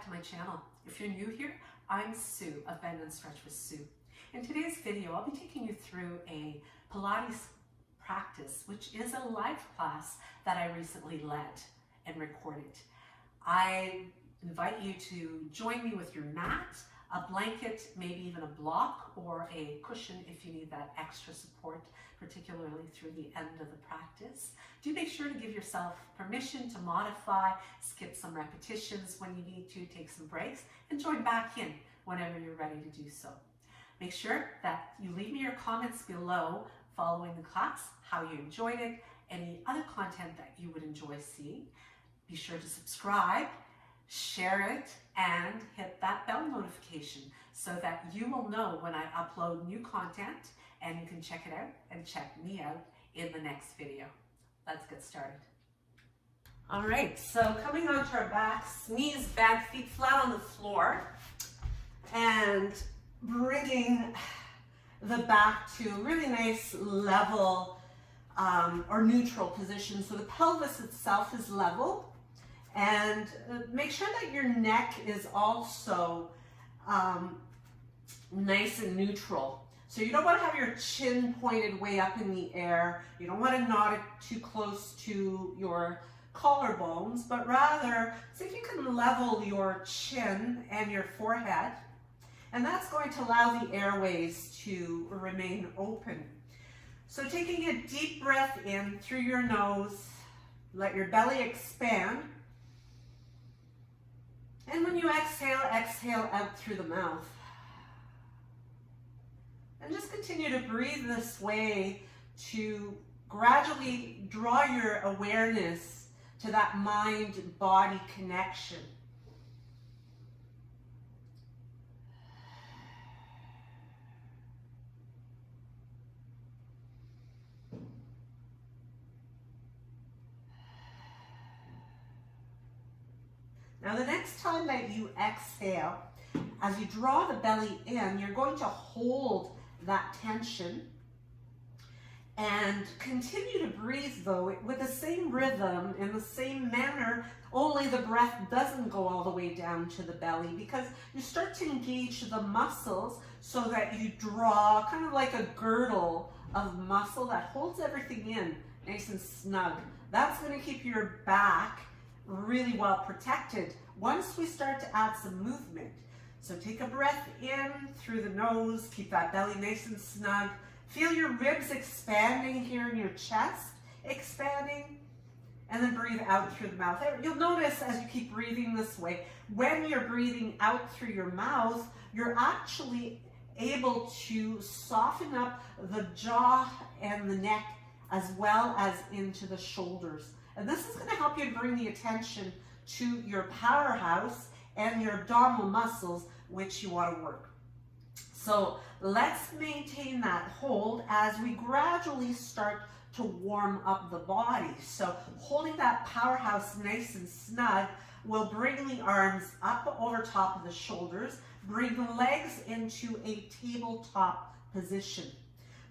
back to my channel. If you're new here, I'm Sue of Bendnstretch with Sue. In today's video, I'll be taking you through a Pilates practice, which is a live class that I recently led and recorded. I invite you to join me with your mat, a blanket, maybe even a block or a cushion if you need that extra support, particularly through the end of the practice. Do make sure to give yourself permission to modify, skip some repetitions when you need to, take some breaks, and join back in whenever you're ready to do so. Make sure that you leave me your comments below following the class, how you enjoyed it, any other content that you would enjoy seeing. Be sure to subscribe, share it, and hit that bell notification so that you will know when I upload new content, and you can check it out and check me out in the next video. Let's get started. All right, so coming onto our backs, knees back, feet flat on the floor, and bringing the back to a really nice level or neutral position. So the pelvis itself is level, and make sure that your neck is also nice and neutral. So you don't want to have your chin pointed way up in the air. You don't want to nod it too close to your collarbones, but rather see if you can level your chin and your forehead. And that's going to allow the airways to remain open. So taking a deep breath in through your nose, let your belly expand. And when you exhale, exhale out through the mouth. And just continue to breathe this way to gradually draw your awareness to that mind-body connection. Now the next time that you exhale, as you draw the belly in, you're going to hold that tension and continue to breathe though with the same rhythm in the same manner, only the breath doesn't go all the way down to the belly, because you start to engage the muscles so that you draw kind of like a girdle of muscle that holds everything in nice and snug. That's going to keep your back really well protected once we start to add some movement. So take a breath in through the nose, keep that belly nice and snug. Feel your ribs expanding here in your chest, expanding, and then breathe out through the mouth. You'll notice as you keep breathing this way, when you're breathing out through your mouth, you're actually able to soften up the jaw and the neck as well as into the shoulders. And this is going to help you bring the attention to your powerhouse and your abdominal muscles, which you want to work. So let's maintain that hold as we gradually start to warm up the body. So holding that powerhouse nice and snug, we'll bring the arms up over top of the shoulders, bring the legs into a tabletop position.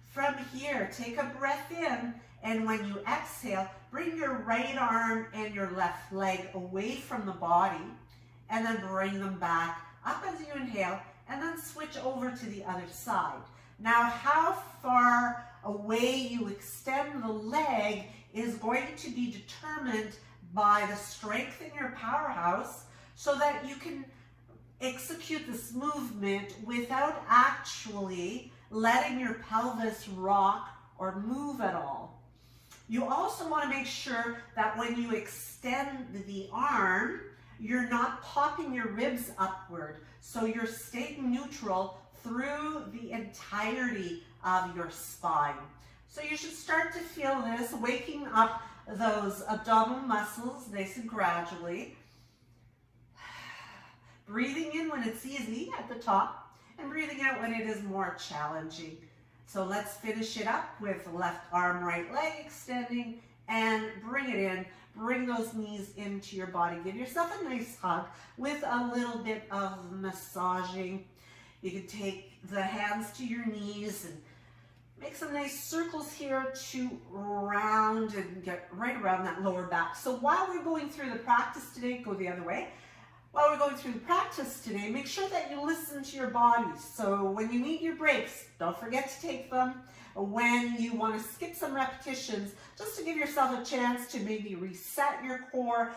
From here, take a breath in, and when you exhale, bring your right arm and your left leg away from the body, and then bring them back up as you inhale, and then switch over to the other side. Now, how far away you extend the leg is going to be determined by the strength in your powerhouse, so that you can execute this movement without actually letting your pelvis rock or move at all. You also want to make sure that when you extend the arm, you're not popping your ribs upward. So you're staying neutral through the entirety of your spine. So you should start to feel this, waking up those abdominal muscles nice and gradually. Breathing in when it's easy at the top, and breathing out when it is more challenging. So let's finish it up with left arm, right leg extending, and bring it in. Bring those knees into your body. Give yourself a nice hug with a little bit of massaging. You can take the hands to your knees and make some nice circles here to round and get right around that lower back. So while we're going through the practice today, go the other way. While we're going through the practice today, make sure that you listen to your body. So when you need your breaks, don't forget to take them. When you want to skip some repetitions, just to give yourself a chance to maybe reset your core,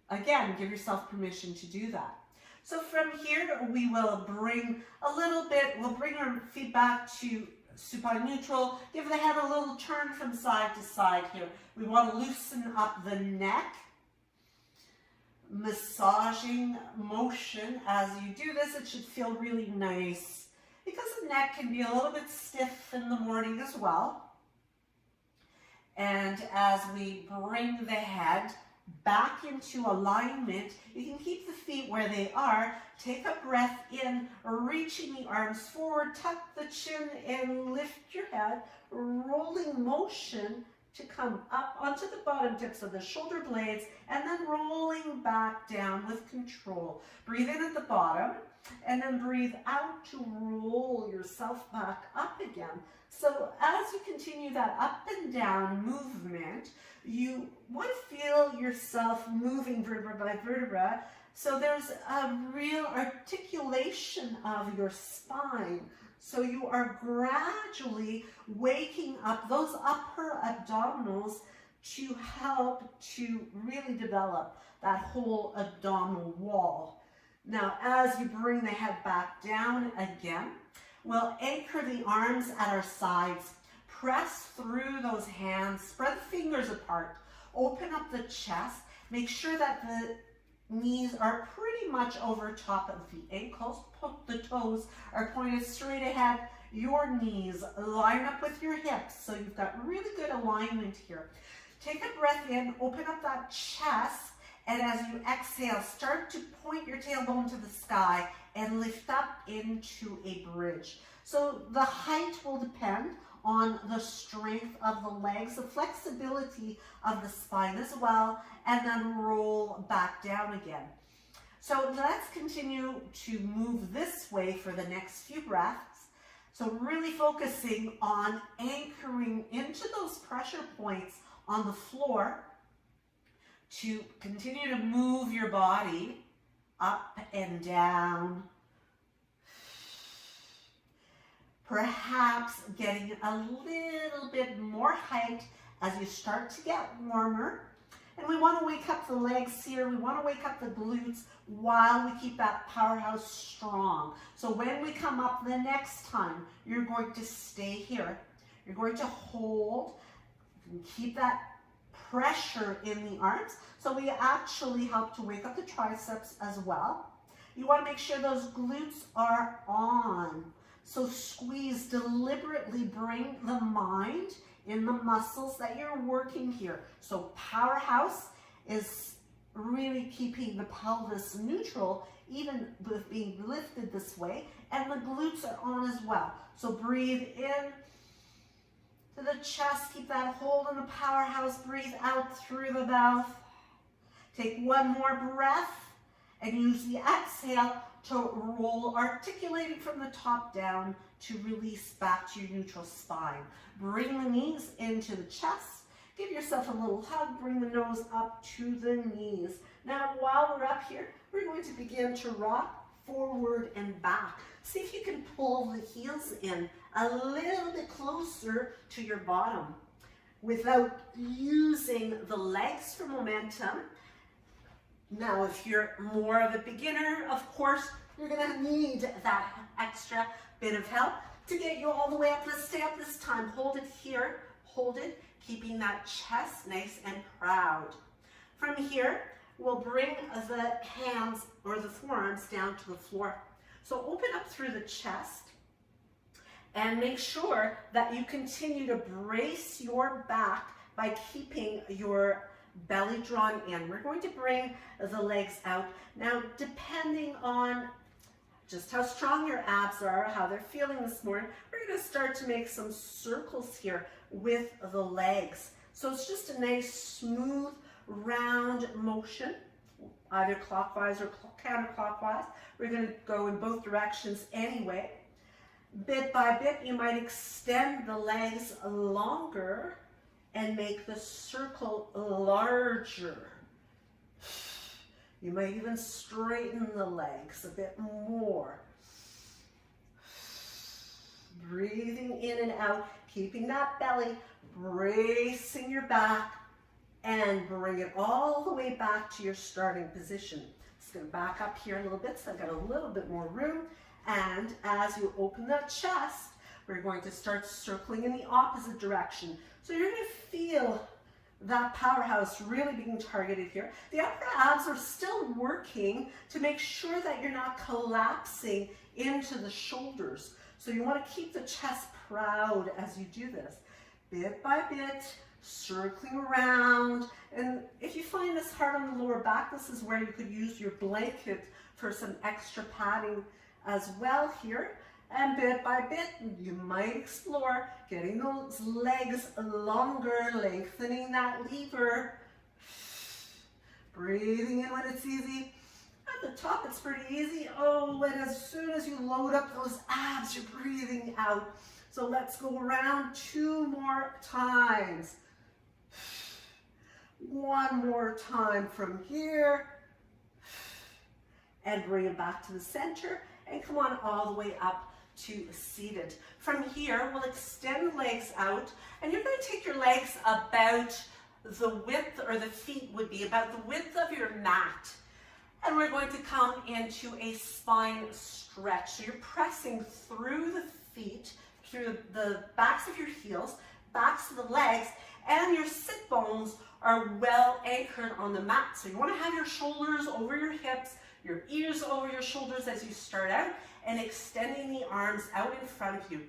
again, give yourself permission to do that. So from here, we will bring we'll bring our feet back to supine neutral. Give the head a little turn from side to side here. We want to loosen up the neck. Massaging motion. As you do this, it should feel really nice because the neck can be a little bit stiff in the morning as well. And as we bring the head back into alignment, you can keep the feet where they are. Take a breath in, reaching the arms forward, tuck the chin and lift your head, rolling motion to come up onto the bottom tips of the shoulder blades and then rolling back down with control. Breathe in at the bottom and then breathe out to roll yourself back up again. So as you continue that up and down movement, you want to feel yourself moving vertebra by vertebra. So there's a real articulation of your spine. So you are gradually waking up those upper abdominals to help to really develop that whole abdominal wall. Now, as you bring the head back down again, we'll anchor the arms at our sides. Press through those hands, spread the fingers apart, open up the chest, make sure that the knees are pretty much over top of the ankles. The toes are pointed straight ahead. Your knees line up with your hips, so you've got really good alignment here. Take a breath in, open up that chest, and as you exhale, start to point your tailbone to the sky and lift up into a bridge. So the height will depend on the strength of the legs, the flexibility of the spine as well, and then roll back down again. So let's continue to move this way for the next few breaths. So really focusing on anchoring into those pressure points on the floor to continue to move your body up and down. Perhaps getting a little bit more height as you start to get warmer. And we want to wake up the legs here. We want to wake up the glutes while we keep that powerhouse strong. So when we come up the next time, you're going to stay here. You're going to hold and keep that pressure in the arms. So we actually help to wake up the triceps as well. You want to make sure those glutes are on. So squeeze, deliberately bring the mind in the muscles that you're working here. So powerhouse is really keeping the pelvis neutral, even with being lifted this way, and the glutes are on as well. So breathe in to the chest, keep that hold on the powerhouse, breathe out through the mouth. Take one more breath and use the exhale to roll, articulating from the top down to release back to your neutral spine. Bring the knees into the chest. Give yourself a little hug. Bring the nose up to the knees. Now, while we're up here, we're going to begin to rock forward and back. See if you can pull the heels in a little bit closer to your bottom without using the legs for momentum. Now, if you're more of a beginner, of course, you're going to need that extra bit of help to get you all the way up. Let's stay up this time. Hold it here. Hold it, keeping that chest nice and proud. From here, we'll bring the hands or the forearms down to the floor. So open up through the chest and make sure that you continue to brace your back by keeping your belly drawn in. We're going to bring the legs out. Now, depending on just how strong your abs are, how they're feeling this morning, we're going to start to make some circles here with the legs. So it's just a nice, smooth, round motion, either clockwise or counterclockwise. We're going to go in both directions anyway. Bit by bit, you might extend the legs longer and make the circle larger. You might even straighten the legs a bit more. Breathing in and out, keeping that belly, bracing your back, and bring it all the way back to your starting position. Just going to back up here a little bit so I've got a little bit more room. And as you open that chest, we're going to start circling in the opposite direction. So you're going to feel that powerhouse really being targeted here. The upper abs are still working to make sure that you're not collapsing into the shoulders. So you want to keep the chest proud as you do this. Bit by bit, circling around. And if you find this hard on the lower back, this is where you could use your blanket for some extra padding as well here. And bit by bit, you might explore getting those legs longer, lengthening that lever. Breathing in when it's easy. At the top, it's pretty easy. Oh, and as soon as you load up those abs, you're breathing out. So let's go around 2 more times. 1 more time from here. And bring it back to the center. And come on all the way up to seated. From here, we'll extend the legs out, and you're going to take your legs about the width, or the feet would be about the width of your mat. And we're going to come into a spine stretch. So you're pressing through the feet, through the backs of your heels, backs of the legs, and your sit bones are well anchored on the mat. So you want to have your shoulders over your hips, your ears over your shoulders as you start out, and extending the arms out in front of you.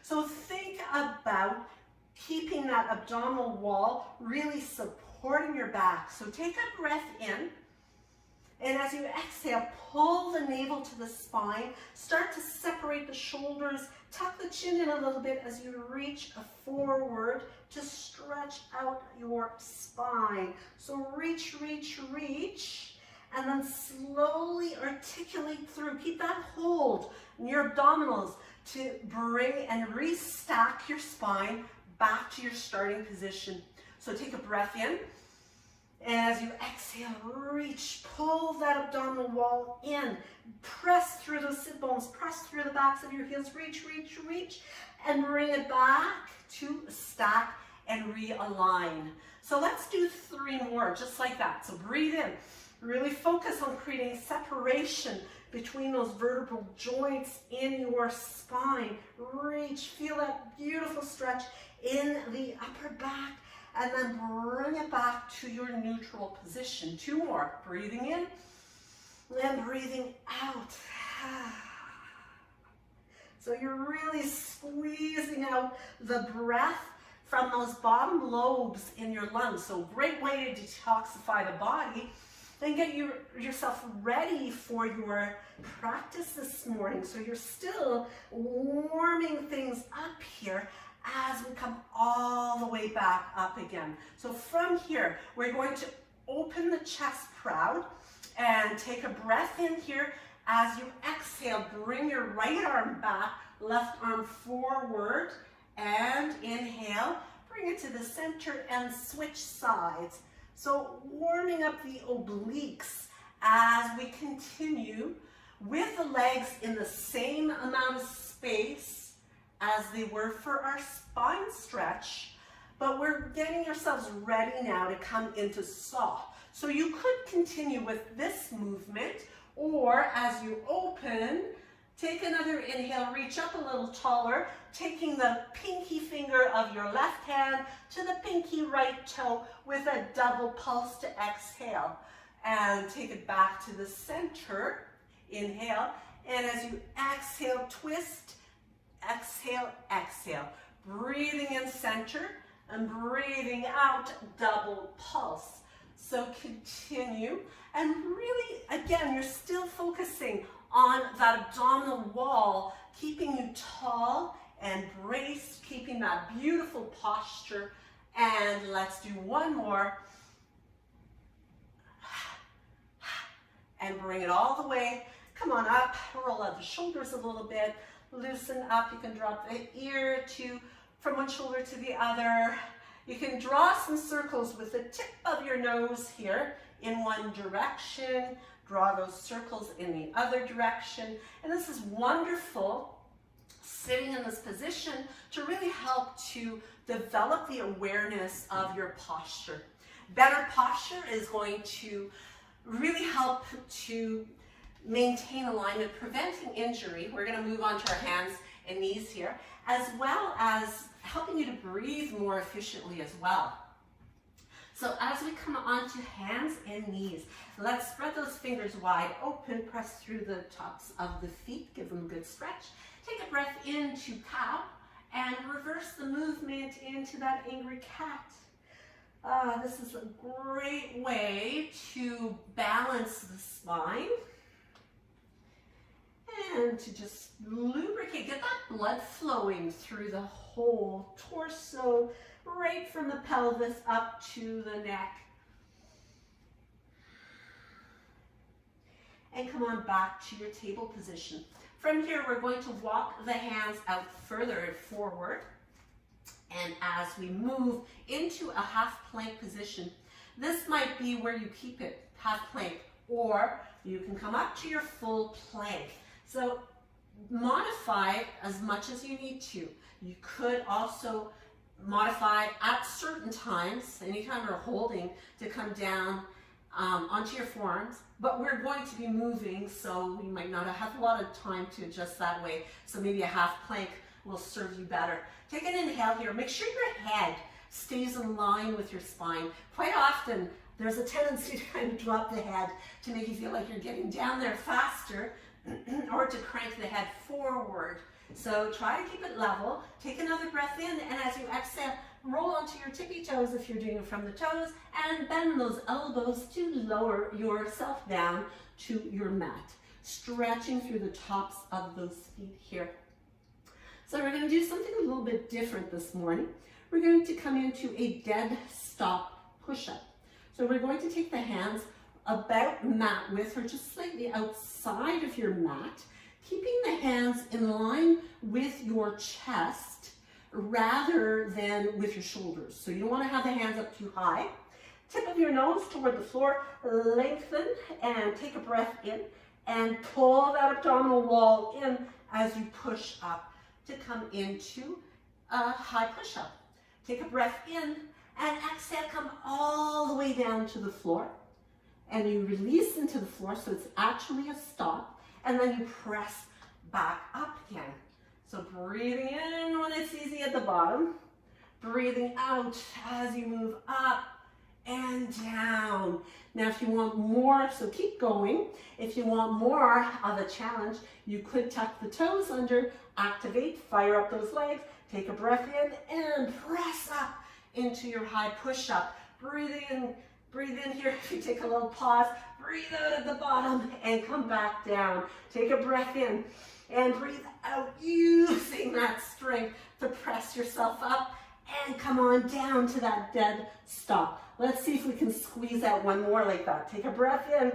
So think about keeping that abdominal wall really supporting your back. So take a breath in, and as you exhale, pull the navel to the spine, start to separate the shoulders, tuck the chin in a little bit as you reach forward to stretch out your spine. So reach, reach, reach. And then slowly articulate through. Keep that hold in your abdominals to bring and restack your spine back to your starting position. So take a breath in. And as you exhale, reach, pull that abdominal wall in. Press through those sit bones. Press through the backs of your heels. Reach, reach, reach. And bring it back to stack and realign. So let's do 3 more, just like that. So breathe in. Really focus on creating separation between those vertebral joints in your spine. Reach, feel that beautiful stretch in the upper back, and then bring it back to your neutral position. 2 more, breathing in and breathing out. So you're really squeezing out the breath from those bottom lobes in your lungs. So great way to detoxify the body. And get yourself ready for your practice this morning. So you're still warming things up here as we come all the way back up again. So from here, we're going to open the chest proud and take a breath in here. As you exhale, bring your right arm back, left arm forward, and inhale. Bring it to the center and switch sides. So warming up the obliques as we continue with the legs in the same amount of space as they were for our spine stretch, but we're getting ourselves ready now to come into soft. So you could continue with this movement, or as you open, take another inhale, reach up a little taller, taking the pinky finger of your left hand to the pinky right toe with a double pulse to exhale. And take it back to the center, inhale, and as you exhale, twist, exhale, exhale. Breathing in center and breathing out, double pulse. So continue, and really, again, you're still focusing on that abdominal wall, keeping you tall and braced, keeping that beautiful posture. And let's do 1 more. And bring it all the way. Come on up, roll out the shoulders a little bit, loosen up. You can drop the ear from one shoulder to the other. You can draw some circles with the tip of your nose here in one direction, draw those circles in the other direction. And this is wonderful, sitting in this position, to really help to develop the awareness of your posture. Better posture is going to really help to maintain alignment, preventing injury. We're going to move on to our hands and knees here, as well as helping you to breathe more efficiently as well. So as we come on to hands and knees, let's spread those fingers wide open, press through the tops of the feet, give them a good stretch. Take a breath into cow and reverse the movement into that angry cat. This is a great way to balance the spine and to just lubricate, get that blood flowing through the whole torso, right from the pelvis up to the neck. And come on back to your table position. From here, we're going to walk the hands out further and forward. And as we move into a half plank position, this might be where you keep it, half plank, or you can come up to your full plank. So modify as much as you need to. You could also modify at certain times, anytime we're holding, to come down onto your forearms, but we're going to be moving, so we might not have a lot of time to adjust that way. So maybe a half plank will serve you better. Take an inhale here. Make sure your head stays in line with your spine. Quite often, there's a tendency to kind of drop the head to make you feel like you're getting down there faster, or to crank the head forward. So try to keep it level. Take another breath in, and as you exhale, roll onto your tippy toes if you're doing it from the toes, and bend those elbows to lower yourself down to your mat, stretching through the tops of those feet here. So we're going to do something a little bit different this morning. We're going to come into a dead stop push-up. So we're going to take the hands about mat width, or just slightly outside of your mat, keeping the hands in line with your chest rather than with your shoulders. So you don't want to have the hands up too high. Tip of your nose toward the floor, lengthen, and take a breath in, and pull that abdominal wall in as you push up to come into a high push-up. Take a breath in, and exhale, come all the way down to the floor. And you release into the floor, so it's actually a stop, and then you press back up again. So breathing in when it's easy at the bottom, breathing out as you move up and down. Now if you want more, so keep going. If you want more of a challenge, you could tuck the toes under, activate, fire up those legs, take a breath in, and press up into your high push-up. Breathe in here. If you take a little pause, breathe out at the bottom and come back down. Take a breath in and breathe out, using that strength to press yourself up and come on down to that dead stop. Let's see if we can squeeze out one more like that. Take a breath in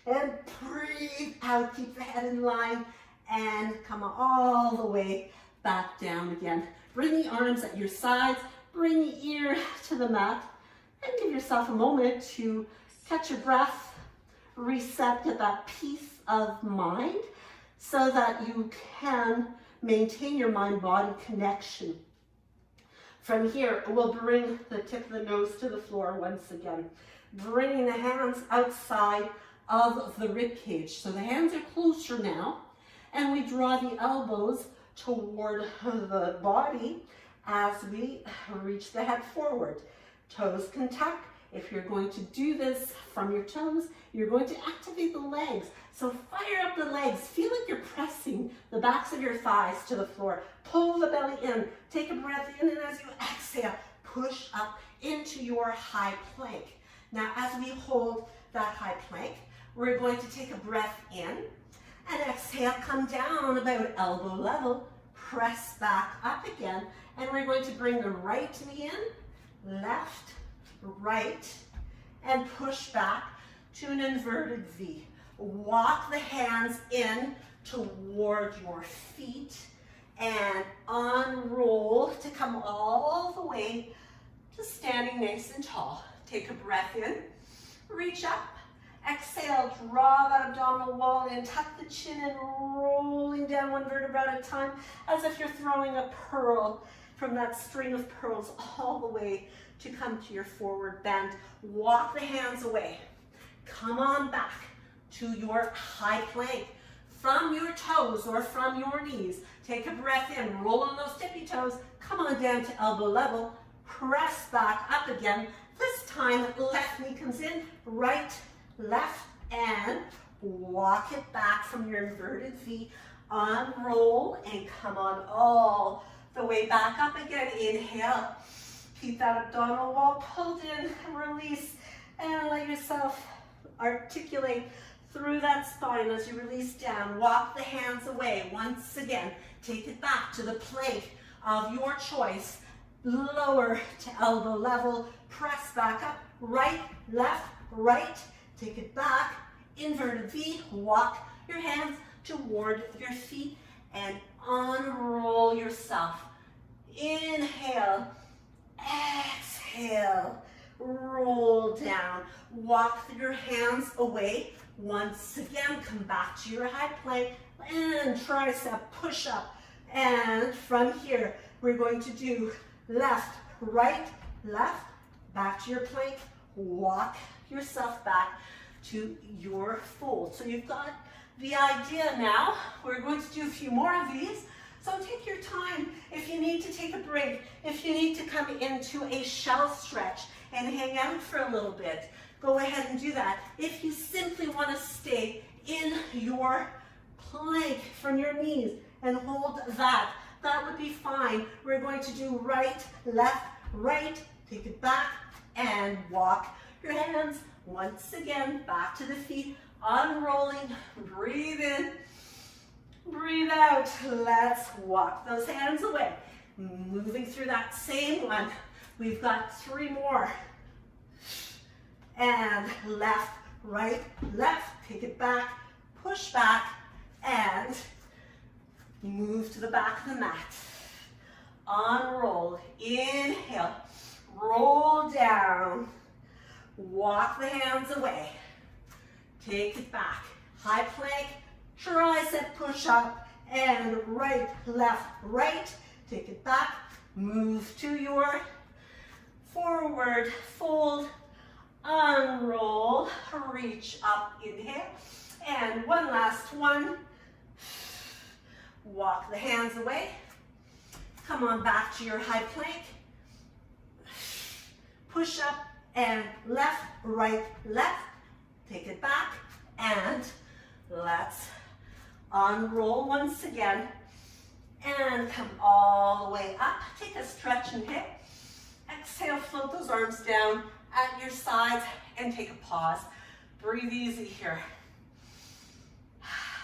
and breathe out. Keep the head in line and come all the way back down again. Bring the arms at your sides. Bring the ear to the mat. And give yourself a moment to catch your breath, reset, get that peace of mind so that you can maintain your mind-body connection. From here, we'll bring the tip of the nose to the floor once again, bringing the hands outside of the rib cage. So the hands are closer now, and we draw the elbows toward the body as we reach the head forward. Toes can tuck. If you're going to do this from your toes, you're going to activate the legs. So fire up the legs. Feel like you're pressing the backs of your thighs to the floor. Pull the belly in. Take a breath in, and as you exhale, push up into your high plank. Now, as we hold that high plank, we're going to take a breath in, and exhale, come down about elbow level, press back up again, and we're going to bring the right knee in, left, right, and push back to an inverted V. Walk the hands in toward your feet and unroll to come all the way to standing nice and tall. Take a breath in, reach up. Exhale, draw that abdominal wall in, tuck the chin in, rolling down one vertebra at a time, as if you're throwing a pearl from that string of pearls all the way to come to your forward bend. Walk the hands away. Come on back to your high plank. From your toes or from your knees, take a breath in, roll on those tippy toes, come on down to elbow level, press back up again. This time, left knee comes in, right, left, and walk it back from your inverted V. Unroll and come on all the way back up again. Inhale. Keep that abdominal wall pulled in, release, and let yourself articulate through that spine as you release down. Walk the hands away. Once again, take it back to the plank of your choice. Lower to elbow level, press back up, right, left, right. Take it back, inverted V, walk your hands toward your feet and unroll yourself. Inhale, exhale, roll down. Walk your hands away. Once again, come back to your high plank and tricep push up. And from here, we're going to do left, right, left, back to your plank, walk yourself back to your fold. So you've got the idea now. We're going to do a few more of these. So take your time. If you need to take a break, if you need to come into a shell stretch and hang out for a little bit, go ahead and do that. If you simply want to stay in your plank from your knees and hold that, that would be fine. We're going to do right, left, right, take it back, and walk your hands once again back to the feet, unrolling, breathe in, breathe out. Let's walk those hands away. Moving through that same one. We've got 3 more. And left, right, left, take it back, push back, and move to the back of the mat. Unroll, inhale, roll down, walk the hands away, take it back, high plank, tricep push up, and right, left, right, take it back, move to your forward fold, unroll, reach up, inhale, and one last one. Walk the hands away, come on back to your high plank, push up, and left, right, left, take it back, and let's unroll once again, and come all the way up, take a stretch and hit, exhale, float those arms down at your sides, and take a pause. Breathe easy here.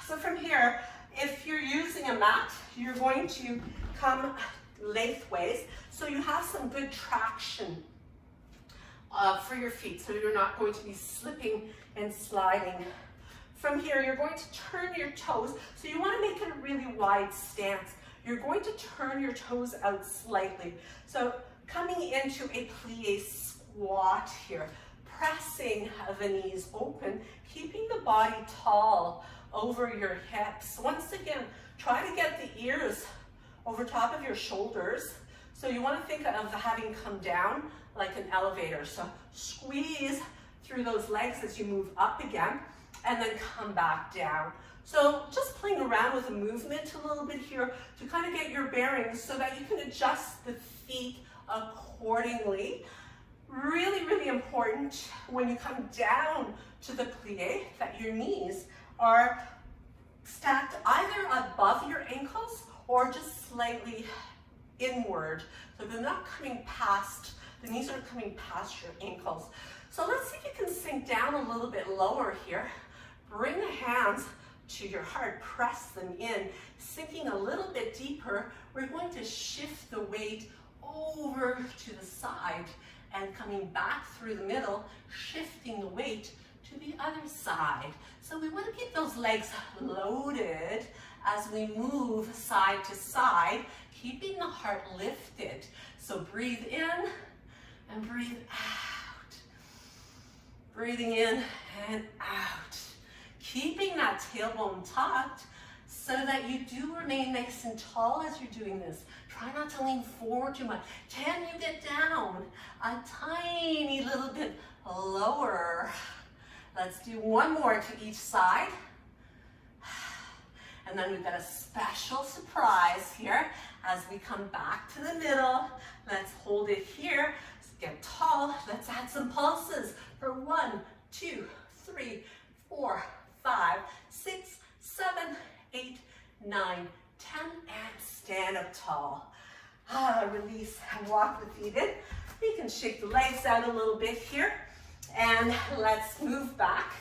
So from here, if you're using a mat, you're going to come lengthways, so you have some good traction for your feet, so you're not going to be slipping and sliding. From here, you're going to turn your toes, so you want to make it a really wide stance. You're going to turn your toes out slightly. So coming into a plie squat here, pressing the knees open, keeping the body tall over your hips. Once again, try to get the ears over top of your shoulders. So you want to think of having come down like an elevator. So squeeze through those legs as you move up again, and then come back down. So just playing around with the movement a little bit here to kind of get your bearings so that you can adjust the feet accordingly. Really, really important when you come down to the plie that your knees are stacked either above your ankles or just slightly inward. So they're not coming past, the knees are coming past your ankles. So let's see if you can sink down a little bit lower here. Bring the hands to your heart, press them in. Sinking a little bit deeper, we're going to shift the weight over to the side and coming back through the middle, shifting the weight to the other side. So we want to keep those legs loaded as we move side to side, keeping the heart lifted. So breathe in and breathe out. breathing in and out. Keeping that tailbone tucked so that you do remain nice and tall as you're doing this. Try not to lean forward too much. Can you get down a tiny little bit lower? Let's do one more to each side. And then we've got a special surprise here as we come back to the middle. Let's hold it here. Let's get tall. Let's add some pulses for 1, 2, 3, 4, 5, 6, 7, 8, 9, 10, and stand up tall. Release and walk the feet in. You can shake the legs out a little bit here. And let's move back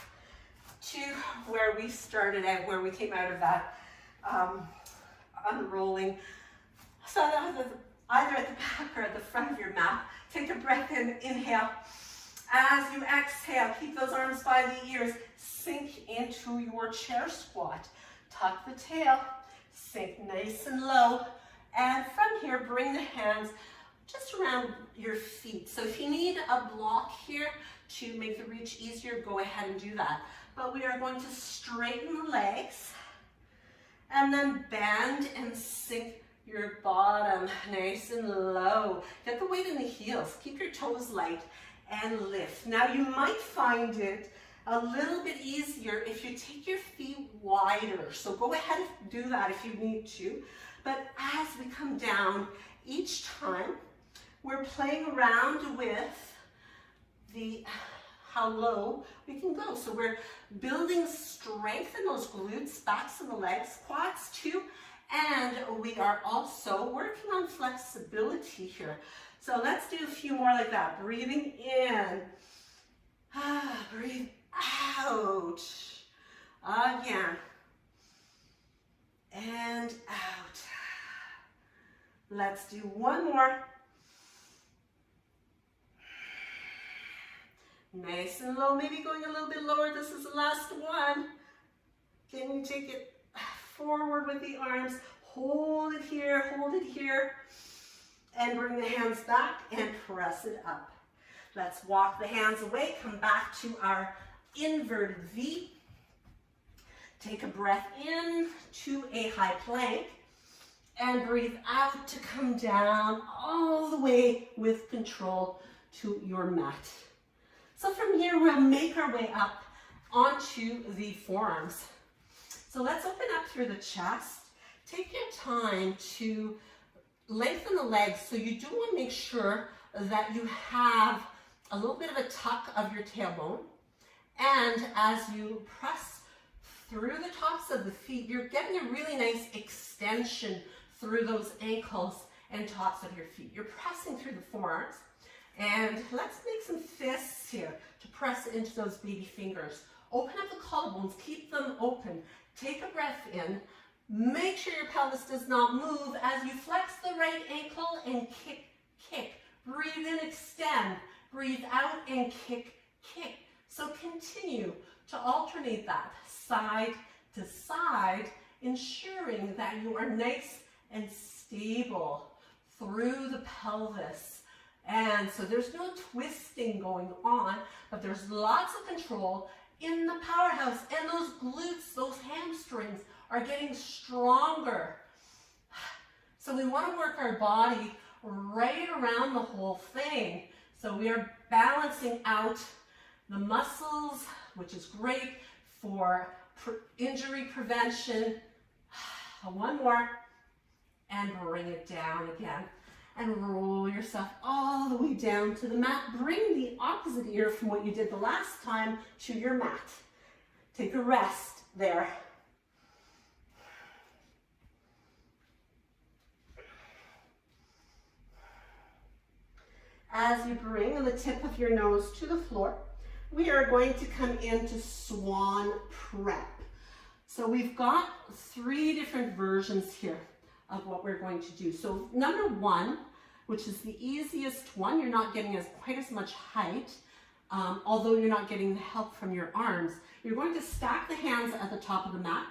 to where we started at, where we came out of that unrolling. So either at the back or at the front of your mat. Take a breath in, inhale. As you exhale, keep those arms by the ears. Sink into your chair squat. Tuck the tail, sink nice and low. And from here, bring the hands just around your feet. So if you need a block here to make the reach easier, go ahead and do that. But we are going to straighten the legs and then bend and sink your bottom nice and low. Get the weight in the heels. Keep your toes light and lift. Now you might find it a little bit easier if you take your feet wider. So go ahead and do that if you need to. But as we come down each time, we're playing around with how low we can go. So we're building strength in those glutes, backs of the legs, quads too. And we are also working on flexibility here. So let's do a few more like that. Breathing in. Breathe out. Again. And out. Let's do one more. Nice and low, maybe going a little bit lower. This is the last one. Can you take it forward with the arms? Hold it here, and bring the hands back and press it up. Let's walk the hands away, come back to our inverted V. Take a breath in to a high plank, and breathe out to come down all the way with control to your mat. So from here, we'll make our way up onto the forearms. So let's open up through the chest. Take your time to lengthen the legs. So you do want to make sure that you have a little bit of a tuck of your tailbone. And as you press through the tops of the feet, you're getting a really nice extension through those ankles and tops of your feet. You're pressing through the forearms. And let's make some fists here to press into those baby fingers. Open up the collarbones, keep them open. Take a breath in. Make sure your pelvis does not move as you flex the right ankle and kick, kick. Breathe in, extend. Breathe out and kick, kick. So continue to alternate that side to side, ensuring that you are nice and stable through the pelvis. And so there's no twisting going on, but there's lots of control in the powerhouse. And those glutes, those hamstrings are getting stronger. So we want to work our body right around the whole thing. So we are balancing out the muscles, which is great for injury prevention. One more, and bring it down again. And roll yourself all the way down to the mat. Bring the opposite ear from what you did the last time to your mat. Take a rest there. As you bring the tip of your nose to the floor, we are going to come into Swan Prep. So we've got 3 different versions here of what we're going to do. So number 1, which is the easiest one, you're not getting quite as much height, although you're not getting the help from your arms. You're going to stack the hands at the top of the mat.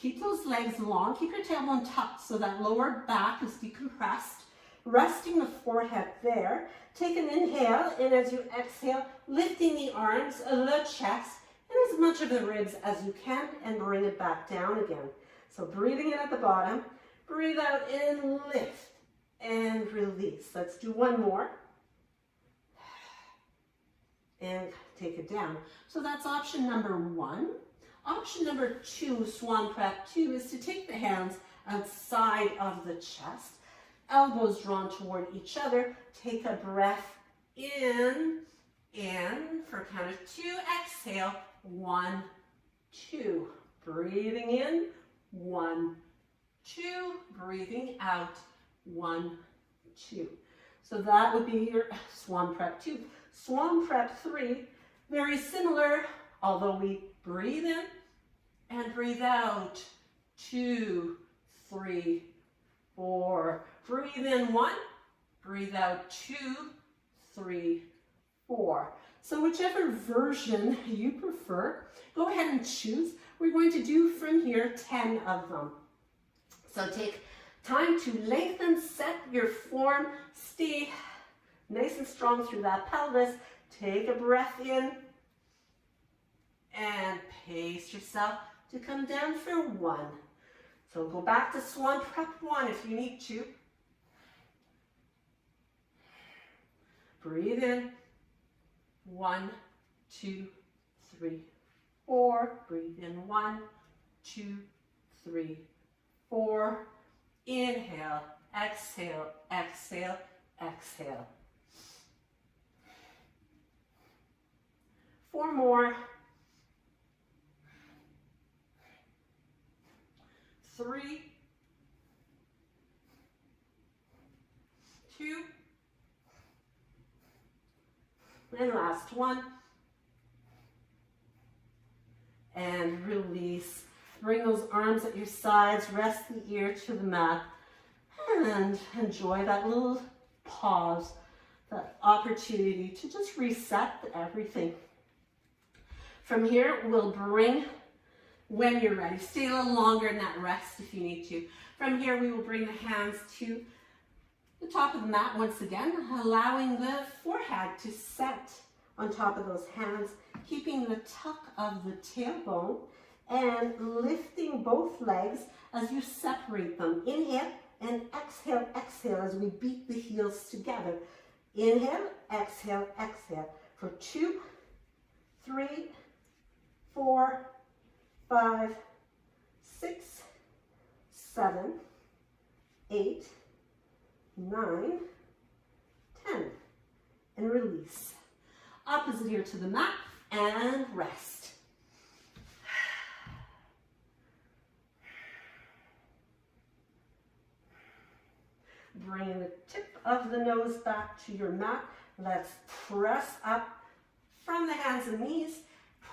Keep those legs long, keep your tailbone tucked so that lower back is decompressed. resting the forehead there. Take an inhale, and as you exhale, lifting the arms, the chest, and as much of the ribs as you can, and bring it back down again. So breathing in at the bottom, breathe out and lift and release. Let's do one more. And take it down. So that's option number 1. Option number 2, Swan Prep 2, is to take the hands outside of the chest, elbows drawn toward each other. Take a breath in for count of 2. Exhale, 1, 2. Breathing in, 1, 2. Breathing out, 1, 2. So that would be your Swan Prep 2. Swan Prep 3, very similar, although we breathe in and breathe out. 2, 3, 4. Breathe in, 1. Breathe out, 2, 3, 4. So whichever version you prefer, go ahead and choose. We're going to do from here 10 of them. So take time to lengthen, set your form, stay nice and strong through that pelvis. Take a breath in and pace yourself to come down for 1. So go back to Swan Prep 1 if you need to. Breathe in. 1, 2, 3, 4. Breathe in. 1, 2, 3, 4. Inhale, exhale, exhale, exhale. 4 more. 3, 2, and last one. And release. Bring those arms at your sides, rest the ear to the mat, and enjoy that little pause, that opportunity to just reset everything. From here, we'll bring, when you're ready, stay a little longer in that rest if you need to. From here, we will bring the hands to the top of the mat once again, allowing the forehead to set on top of those hands, keeping the tuck of the tailbone, and lifting both legs as you separate them. Inhale and exhale, exhale as we beat the heels together. Inhale, exhale, exhale for 2, 3, 4, 5, 6, 7, 8, 9, 10. And release. Opposite ear to the mat and rest. Bring the tip of the nose back to your mat. Let's press up from the hands and knees.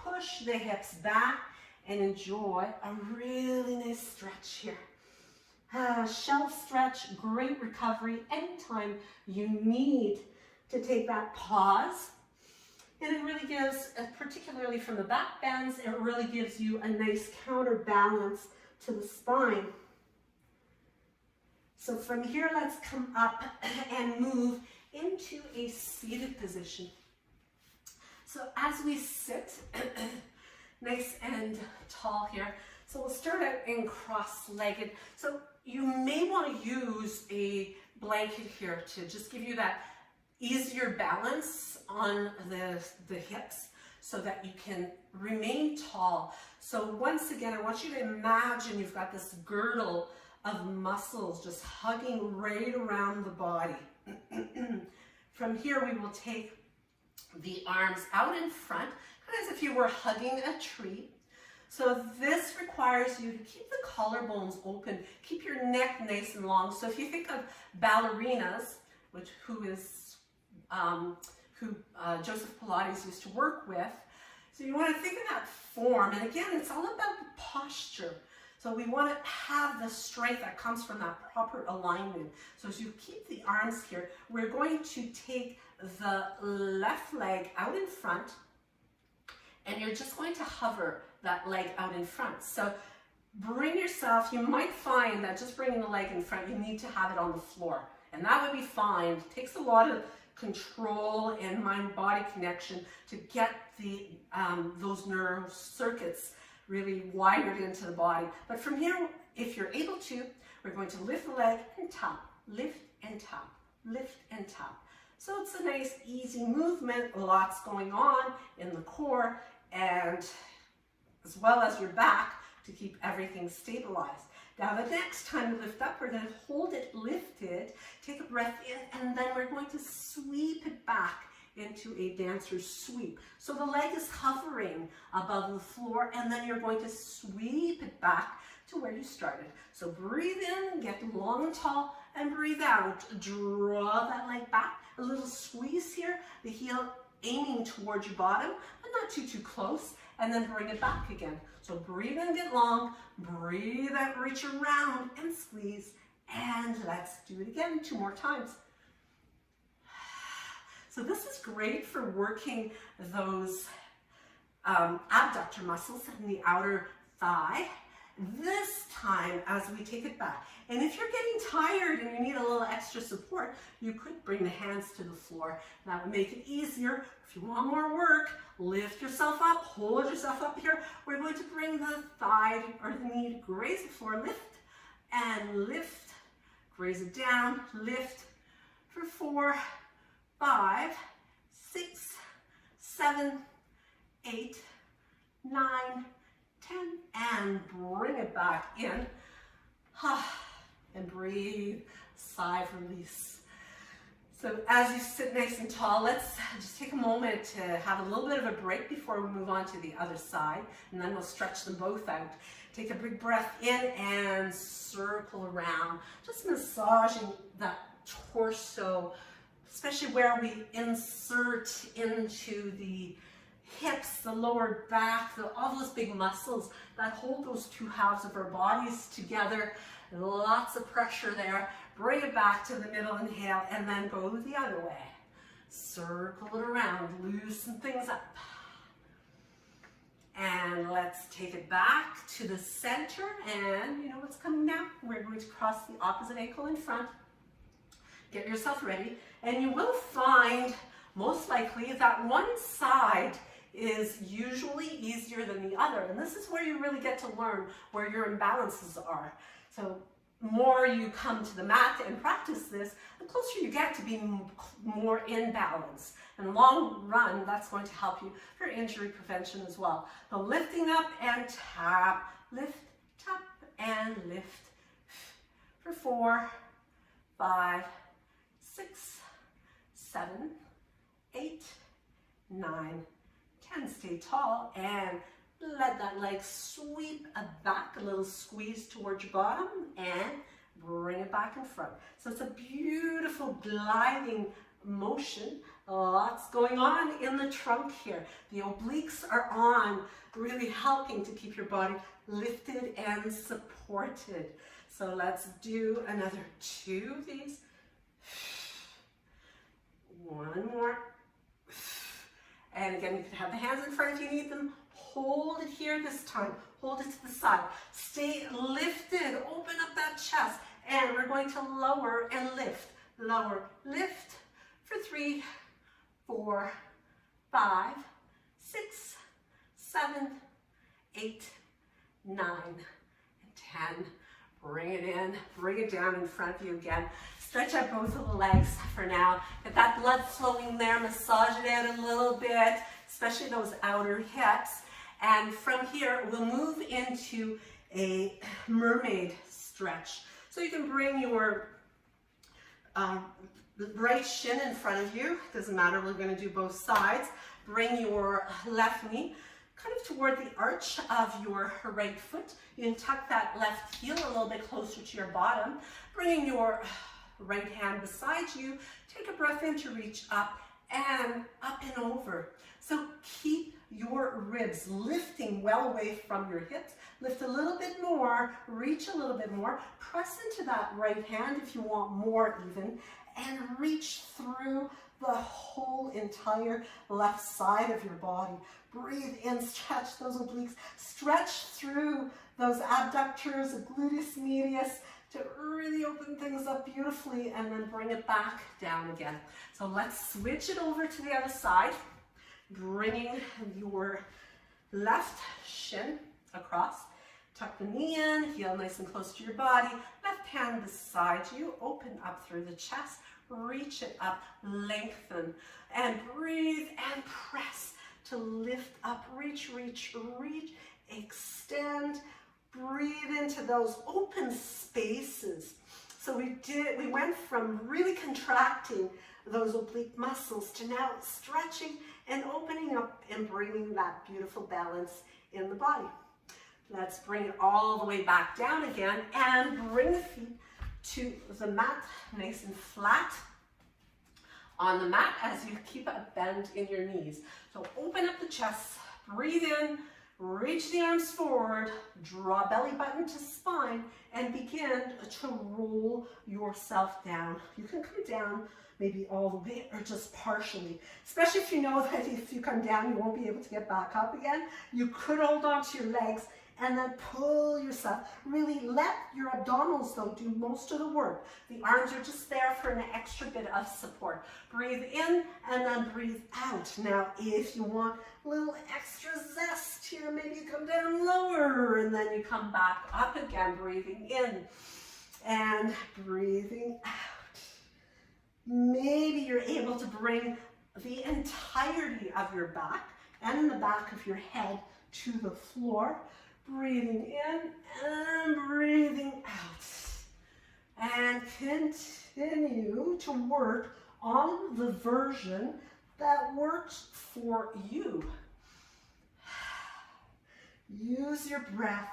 Push the hips back and enjoy a really nice stretch here. Shell stretch, great recovery anytime you need to take that pause. And it really gives, particularly from the back bends, it really gives you a nice counterbalance to the spine. So from here, let's come up and move into a seated position. So as we sit, nice and tall here. So we'll start out in cross-legged. So you may want to use a blanket here to just give you that easier balance on the hips so that you can remain tall. So once again, I want you to imagine you've got this girdle of muscles just hugging right around the body. From here, we will take the arms out in front, kind of as if you were hugging a tree. So this requires you to keep the collarbones open, keep your neck nice and long. So if you think of ballerinas, who Joseph Pilates used to work with, so you want to think of that form. And again, it's all about the posture. So we want to have the strength that comes from that proper alignment. So as you keep the arms here, we're going to take the left leg out in front, and you're just going to hover that leg out in front. So bring yourself, you might find that just bringing the leg in front, you need to have it on the floor. And that would be fine. It takes a lot of control and mind-body connection to get the those neural circuits really wired into the body. But from here, if you're able to, we're going to lift the leg and tap, lift and tap, lift and tap. So it's a nice, easy movement, lots going on in the core and as well as your back to keep everything stabilized. Now the next time you lift up, we're going to hold it lifted, take a breath in, and then we're going to sweep it back into a dancer's sweep. So the leg is hovering above the floor, and then you're going to sweep it back to where you started. So breathe in, get long and tall, and breathe out. Draw that leg back, a little squeeze here, the heel aiming towards your bottom, but not too close, and then bring it back again. So breathe in, get long, breathe out, reach around and squeeze, and let's do it again 2 more times. So this is great for working those abductor muscles in the outer thigh. This time, as we take it back, and if you're getting tired and you need a little extra support, you could bring the hands to the floor. That would make it easier. If you want more work, lift yourself up, hold yourself up here. We're going to bring the thigh or the knee to graze the floor, lift and lift, graze it down, lift for 4, 5, 6, 7, 8, 9, 10, and bring it back in. And breathe, sigh of release. So as you sit nice and tall, let's just take a moment to have a little bit of a break before we move on to the other side, and then we'll stretch them both out. Take a big breath in and circle around, just massaging that torso, especially where we insert into the hips, the lower back, all those big muscles that hold those 2 halves of our bodies together. Lots of pressure there. Bring it back to the middle, inhale, and then go the other way. Circle it around, loosen things up. And let's take it back to the center, and you know what's coming now? We're going to cross the opposite ankle in front. Get yourself ready, and you will find, most likely, that one side is usually easier than the other, and this is where you really get to learn where your imbalances are. So more you come to the mat and practice this, the closer you get to being more in balance. In the long run, that's going to help you for injury prevention as well. So lifting up and tap, lift, tap, and lift for 4, 5, 6, 7, 8, 9, 10. Stay tall and let that leg sweep back, a little squeeze towards your bottom, and bring it back in front. So it's a beautiful gliding motion. Lots going on in the trunk here. The obliques are on, really helping to keep your body lifted and supported. So let's do another 2 of these. 1 more. And again, you can have the hands in front if you need them. Hold it here this time. Hold it to the side. Stay lifted. Open up that chest. And we're going to lower and lift. Lower, lift for 3, 4, 5, 6, 7, 8, 9, and 10. Bring it in. Bring it down in front of you again. Stretch out both of the legs for now. Get that blood flowing there. Massage it out a little bit, especially those outer hips. And from here, we'll move into a mermaid stretch. So you can bring your right shin in front of you. Doesn't matter, we're going to do both sides. Bring your left knee kind of toward the arch of your right foot. You can tuck that left heel a little bit closer to your bottom. Bringing your right hand beside you. Take a breath in to reach up and over. So keep your ribs lifting well away from your hips. Lift a little bit more, reach a little bit more, press into that right hand if you want more even, and reach through the whole entire left side of your body. Breathe in, stretch those obliques, stretch through those abductors, gluteus medius, to really open things up beautifully and then bring it back down again. So let's switch it over to the other side, bringing your left shin across. Tuck the knee in, heel nice and close to your body. Left hand beside you, open up through the chest, reach it up, lengthen, and breathe and press to lift up. Reach, reach, reach, extend. Breathe into those open spaces. So we went from really contracting those oblique muscles to now stretching and opening up and bringing that beautiful balance in the body. Let's bring it all the way back down again and bring the feet to the mat, nice and flat on the mat as you keep a bend in your knees. So open up the chest, breathe in, reach the arms forward, draw belly button to spine, and begin to roll yourself down. You can come down maybe all the way or just partially, especially if you know that if you come down, you won't be able to get back up again. You could hold on to your legs and then pull yourself. Really let your abdominals though do most of the work. The arms are just there for an extra bit of support. Breathe in and then breathe out. Now, if you want a little extra zest here, maybe you come down lower and then you come back up again, breathing in and breathing out. Maybe you're able to bring the entirety of your back and the back of your head to the floor. Breathing in and breathing out. And continue to work on the version that works for you. Use your breath.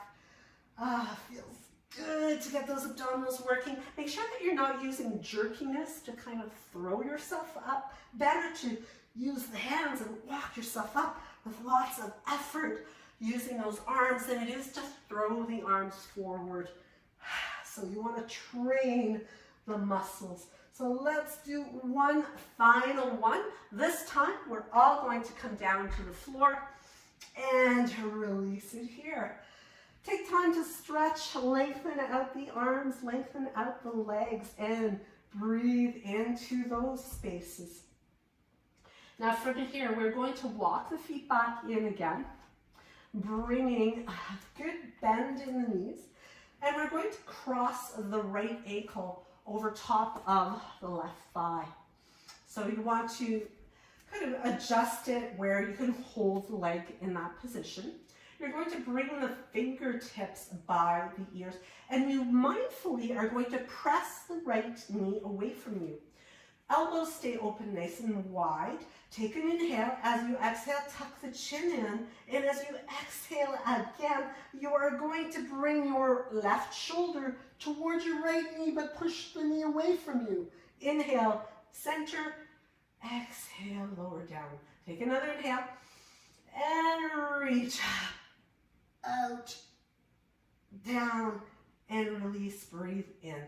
Feels good to get those abdominals working. Make sure that you're not using jerkiness to kind of throw yourself up. Better to use the hands and walk yourself up with lots of effort, using those arms than it is to throw the arms forward. So you want to train the muscles. So let's do one final one. This time we're all going to come down to the floor and release it here. Take time to stretch, lengthen out the arms, lengthen out the legs, and breathe into those spaces. Now from here, we're going to walk the feet back in again, bringing a good bend in the knees, and we're going to cross the right ankle over top of the left thigh. So you want to kind of adjust it where you can hold the leg in that position. You're going to bring the fingertips by the ears, and you mindfully are going to press the right knee away from you. Elbows stay open nice and wide. Take an inhale. As you exhale, tuck the chin in. And as you exhale again, you are going to bring your left shoulder towards your right knee, but push the knee away from you. Inhale, center. Exhale, lower down. Take another inhale. And reach out, down, and release. Breathe in.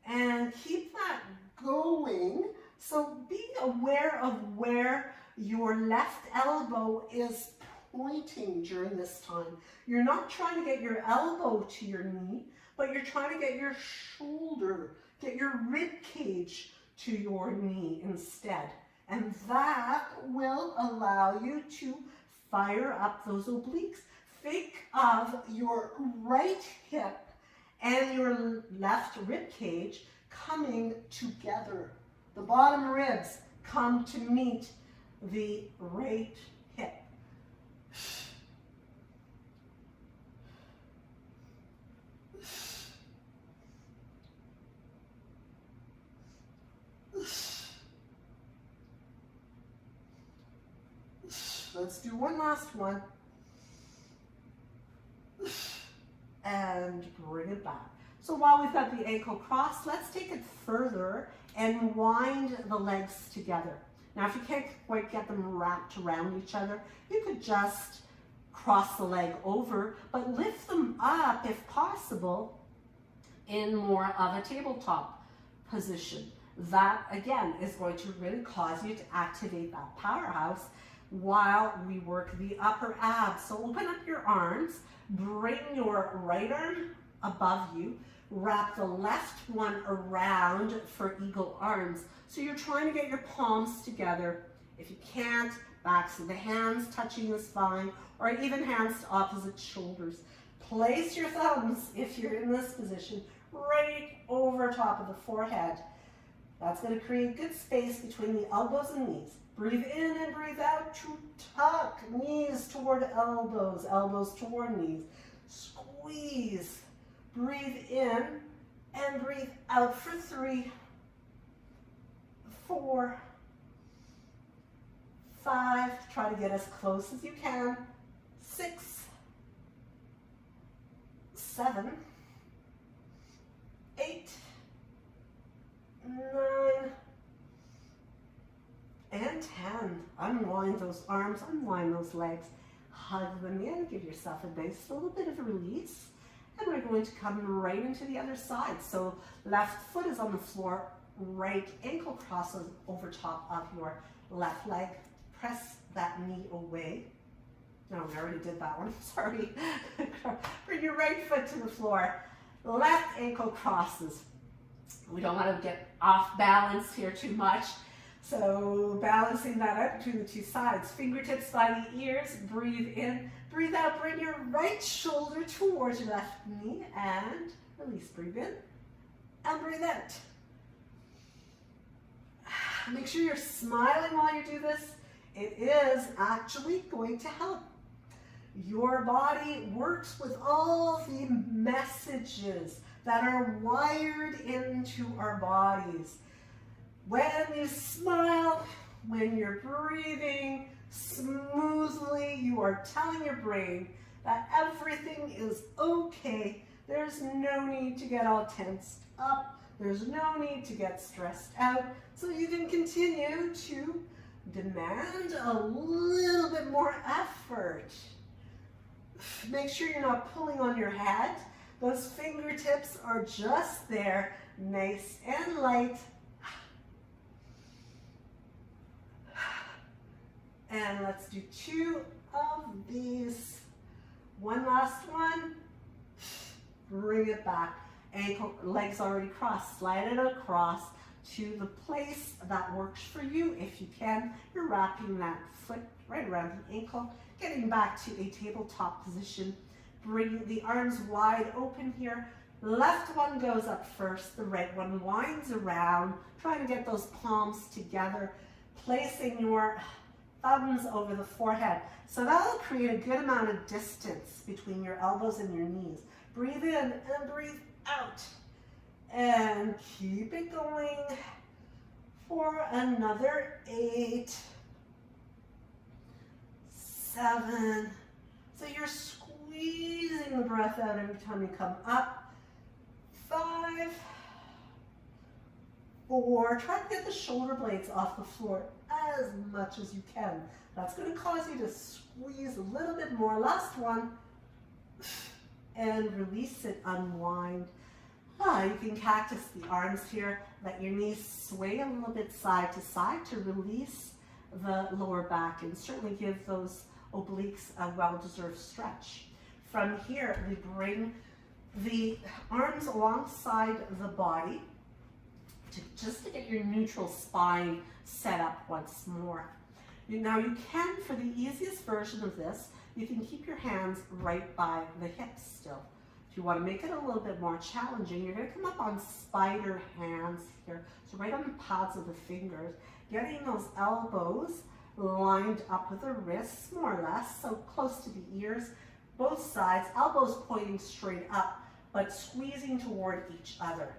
And keep that going. So be aware of where your left elbow is pointing during this time. You're not trying to get your elbow to your knee, but you're trying to get your shoulder, get your rib cage to your knee instead. And that will allow you to fire up those obliques. Think of your right hip and your left rib cage coming together. The bottom ribs come to meet the right hip. Let's do one last one. And bring it back. So while we've got the ankle crossed, let's take it further and wind the legs together. Now, if you can't quite get them wrapped around each other, you could just cross the leg over, but lift them up, if possible, in more of a tabletop position. That, again, is going to really cause you to activate that powerhouse while we work the upper abs. So open up your arms, bring your right arm above you, Wrap the left one around for eagle arms. So you're trying to get your palms together. If you can't, backs of the hands touching the spine, or even hands to opposite shoulders. Place your thumbs, if you're in this position, right over top of the forehead. That's going to create good space between the elbows and knees. Breathe in and breathe out to tuck, knees toward elbows, elbows toward knees. Squeeze. Breathe in and breathe out for 3, 4, 5. Try to get as close as you can. 6, 7, 8, 9, and 10. Unwind those arms, unwind those legs. Hug them in, give yourself a nice little bit of a release. And we're going to come right into the other side. So left foot is on the floor, right ankle crosses over top of your left leg. Press that knee away. No, I already did that one, sorry. Bring your right foot to the floor. Left ankle crosses. We don't want to get off balance here too much. So balancing that out between the two sides. Fingertips by the ears, breathe in. Breathe out, bring your right shoulder towards your left knee and release. Breathe in and breathe out. Make sure you're smiling while you do this. It is actually going to help. Your body works with all the messages that are wired into our bodies. When you smile, when you're breathing smoothly, you are telling your brain that everything is okay. There's no need to get all tensed up. There's no need to get stressed out. So you can continue to demand a little bit more effort. Make sure you're not pulling on your head. Those fingertips are just there, nice and light. And let's do 2 of these. One last one. Bring it back. Ankle, legs already crossed. Slide it across to the place that works for you. If you can, you're wrapping that foot right around the ankle, getting back to a tabletop position. Bring the arms wide open here. Left one goes up first. The right one winds around. Trying to get those palms together. Placing your thumbs over the forehead. So that'll create a good amount of distance between your elbows and your knees. Breathe in and breathe out. And keep it going for another 8, 7. So you're squeezing the breath out every time you come up. 5, 4. Try to get the shoulder blades off the floor as much as you can. That's going to cause you to squeeze a little bit more. Last one. And release it, unwind. You can cactus the arms here. Let your knees sway a little bit side to side to release the lower back and certainly give those obliques a well-deserved stretch. From here, we bring the arms alongside the body just to get your neutral spine set up once more. Now you can, for the easiest version of this, you can keep your hands right by the hips still. If you want to make it a little bit more challenging, you're going to come up on spider hands here. So right on the pads of the fingers, getting those elbows lined up with the wrists, more or less, so close to the ears, both sides, elbows pointing straight up, but squeezing toward each other.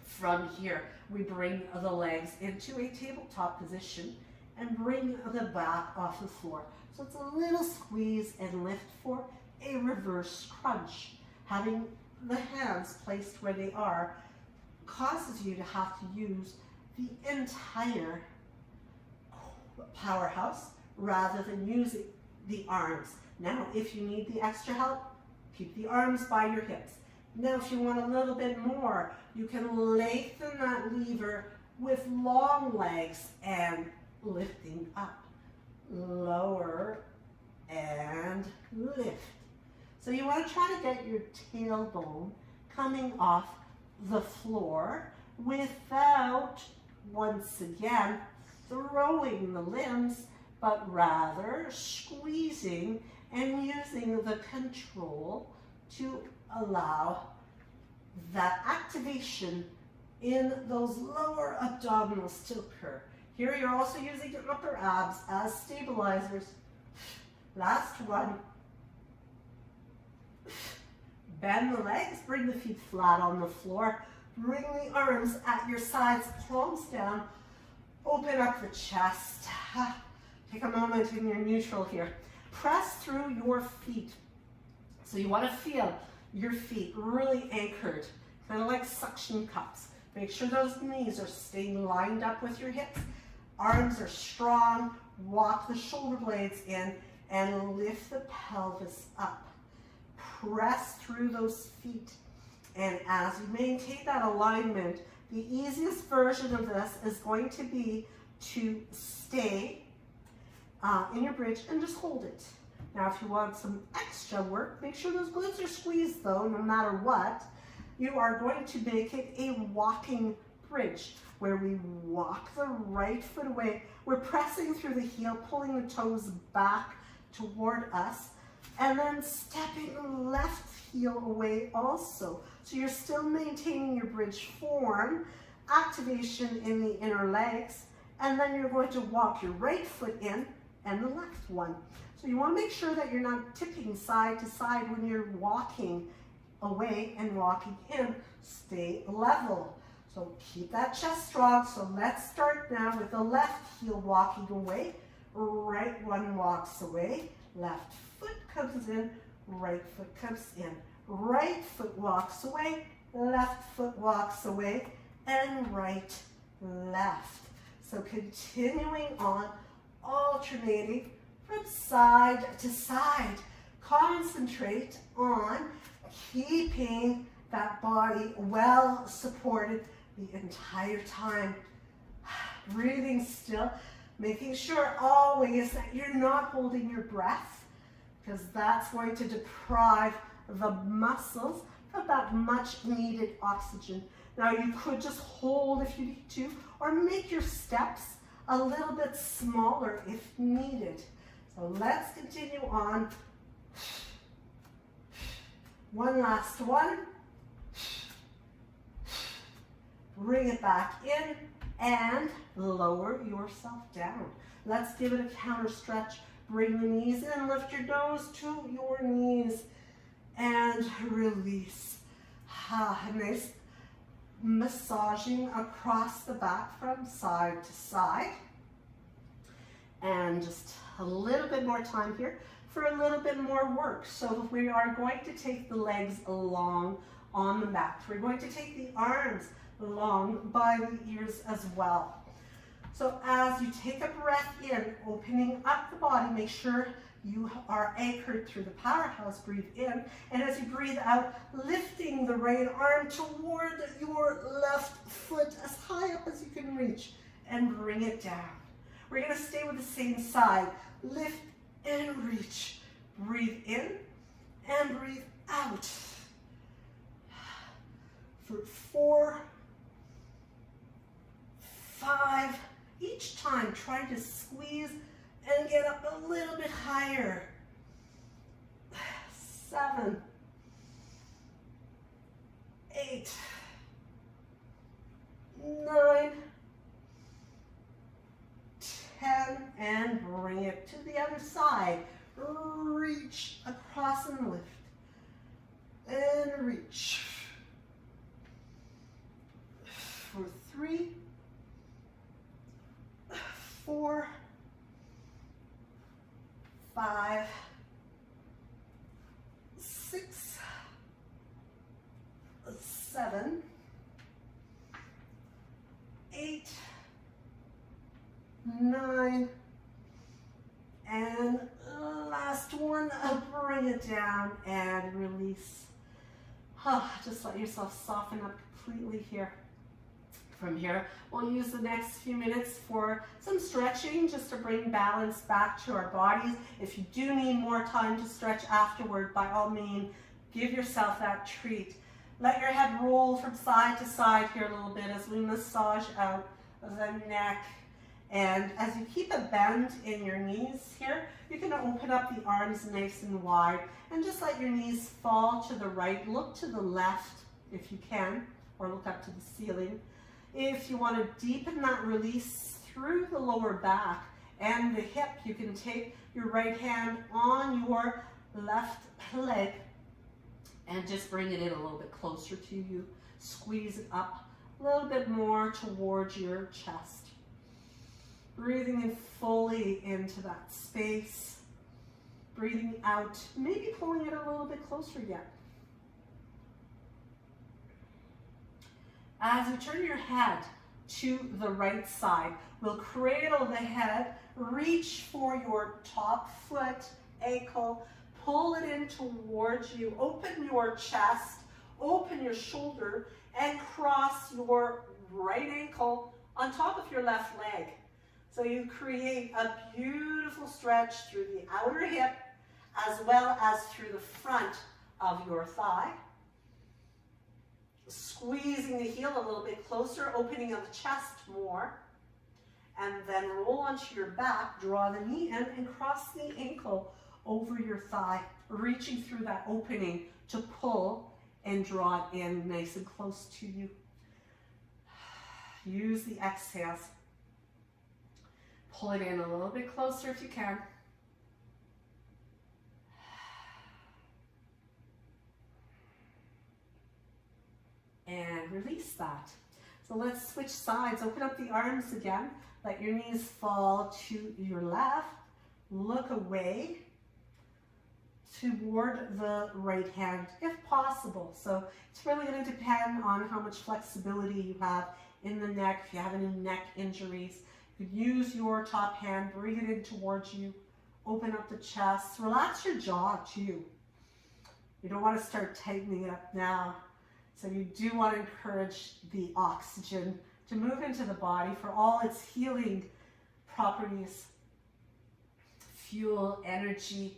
From here, we bring the legs into a tabletop position and bring the back off the floor. So it's a little squeeze and lift for a reverse crunch. Having the hands placed where they are causes you to have to use the entire powerhouse rather than using the arms. Now, if you need the extra help, keep the arms by your hips. Now, if you want a little bit more, you can lengthen that lever with long legs and lifting up, lower, and lift. So you want to try to get your tailbone coming off the floor without, once again, throwing the limbs, but rather squeezing and using the control to allow that activation in those lower abdominals to occur. Here you're also using your upper abs as stabilizers. Last one. Bend the legs, bring the feet flat on the floor. Bring the arms at your sides, palms down. Open up the chest. Take a moment in your neutral here. Press through your feet. So you want to feel your feet really anchored, kind of like suction cups. Make sure those knees are staying lined up with your hips. Arms are strong. Walk the shoulder blades in and lift the pelvis up. Press through those feet. And as you maintain that alignment, the easiest version of this is going to be to stay in your bridge and just hold it. Now, if you want some extra work, make sure those glutes are squeezed though, no matter what. You are going to make it a walking bridge where we walk the right foot away. We're pressing through the heel, pulling the toes back toward us, and then stepping the left heel away also. So you're still maintaining your bridge form, activation in the inner legs, and then you're going to walk your right foot in and the left one. So you want to make sure that you're not tipping side to side when you're walking away and walking in. Stay level. So keep that chest strong. So let's start now with the left heel walking away. Right one walks away. Left foot comes in. Right foot comes in. Right foot walks away. Left foot walks away. And right, left. So continuing on, alternating from side to side. Concentrate on keeping that body well supported the entire time. Breathing still, making sure always that you're not holding your breath, because that's going to deprive the muscles of that much needed oxygen. Now you could just hold if you need to, or make your steps a little bit smaller if needed. So let's continue on. One last one. Bring it back in and lower yourself down. Let's give it a counter stretch. Bring the knees in, lift your nose to your knees and release. Nice massaging across the back from side to side. And just a little bit more time here for a little bit more work. So we are going to take the legs along on the mat. We're going to take the arms along by the ears as well. So as you take a breath in, opening up the body, make sure you are anchored through the powerhouse. Breathe in, and as you breathe out, lifting the right arm toward your left foot as high up as you can reach, and bring it down. We're going to stay with the same side. Lift and reach. Breathe in and breathe out. For 4, 5, each time try to squeeze and get up a little bit higher. 7, 8, 9, 10, and bring it to the other side. Reach across and lift. And reach. For 3, 4, 5, 6, 7, 8, 9, and last one, bring it down and release. Just let yourself soften up completely here. From here, we'll use the next few minutes for some stretching, just to bring balance back to our bodies. If you do need more time to stretch afterward, by all means, give yourself that treat. Let your head roll from side to side here a little bit as we massage out the neck. And as you keep a bend in your knees here, you can open up the arms nice and wide and just let your knees fall to the right. Look to the left if you can, or look up to the ceiling. If you want to deepen that release through the lower back and the hip, you can take your right hand on your left leg and just bring it in a little bit closer to you. Squeeze it up a little bit more towards your chest. Breathing in fully into that space. Breathing out, maybe pulling it a little bit closer yet. As you turn your head to the right side, we'll cradle the head, reach for your top foot, ankle, pull it in towards you, open your chest, open your shoulder, and cross your right ankle on top of your left leg. So you create a beautiful stretch through the outer hip as well as through the front of your thigh. Squeezing the heel a little bit closer, opening up the chest more. And then roll onto your back, draw the knee in, and cross the ankle over your thigh, reaching through that opening to pull and draw it in nice and close to you. Use the exhales. Pull it in a little bit closer if you can. And release that. So let's switch sides. Open up the arms again. Let your knees fall to your left. Look away toward the right hand if possible. So it's really going to depend on how much flexibility you have in the neck. If you have any neck injuries, you could use your top hand, bring it in towards you, open up the chest, relax your jaw too. You don't want to start tightening it up now. So you do want to encourage the oxygen to move into the body for all its healing properties, fuel, energy,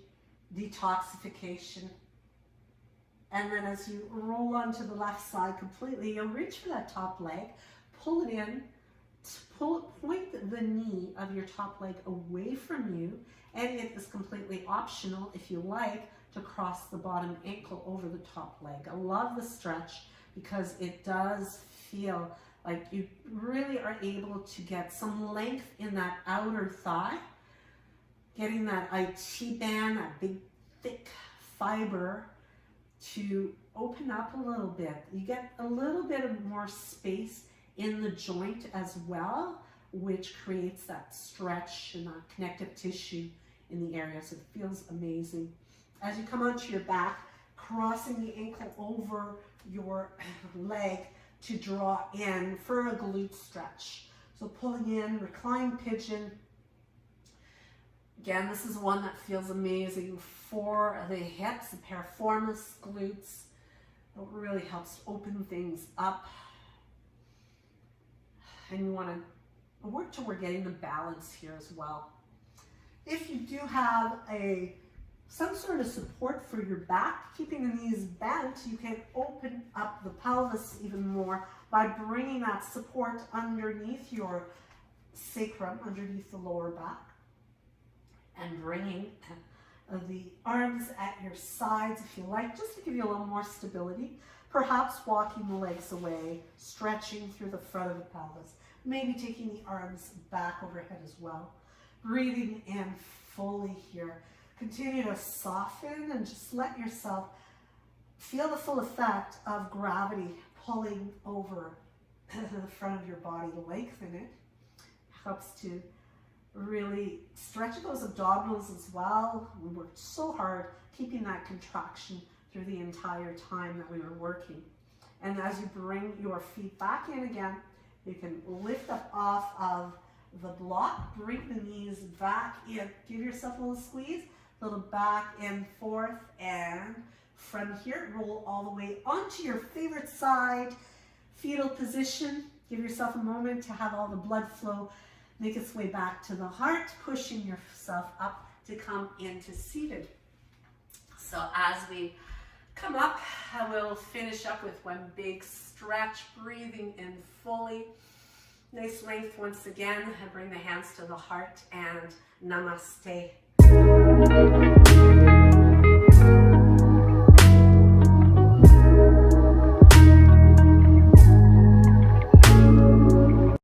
detoxification. And then as you roll onto the left side completely, you'll reach for that top leg, pull it in, point the knee of your top leg away from you, and it is completely optional if you like to cross the bottom ankle over the top leg. I love the stretch because it does feel like you really are able to get some length in that outer thigh, getting that IT band, that big thick fiber to open up a little bit. You get a little bit of more space in the joint as well, which creates that stretch and that connective tissue in the area. So it feels amazing. As you come onto your back, crossing the ankle over your leg to draw in for a glute stretch. So pulling in, reclined pigeon. Again, this is one that feels amazing for the hips, the piriformis, glutes. It really helps open things up. And you want to work toward getting the balance here as well. If you do have some sort of support for your back, keeping the knees bent, you can open up the pelvis even more by bringing that support underneath your sacrum, underneath the lower back, and bringing the arms at your sides if you like, just to give you a little more stability. Perhaps walking the legs away, stretching through the front of the pelvis, maybe taking the arms back overhead as well. Breathing in fully here. Continue to soften and just let yourself feel the full effect of gravity pulling over the front of your body to lengthen it. Helps to really stretch those abdominals as well. We worked so hard keeping that contraction through the entire time that we were working. And as you bring your feet back in again, you can lift up off of the block, bring the knees back in, give yourself a little squeeze, little back and forth, and from here, roll all the way onto your favorite side, fetal position. Give yourself a moment to have all the blood flow make its way back to the heart, pushing yourself up to come into seated. So as we Come up, I will finish up with one big stretch, breathing in fully. Nice length once again, and bring the hands to the heart and Namaste.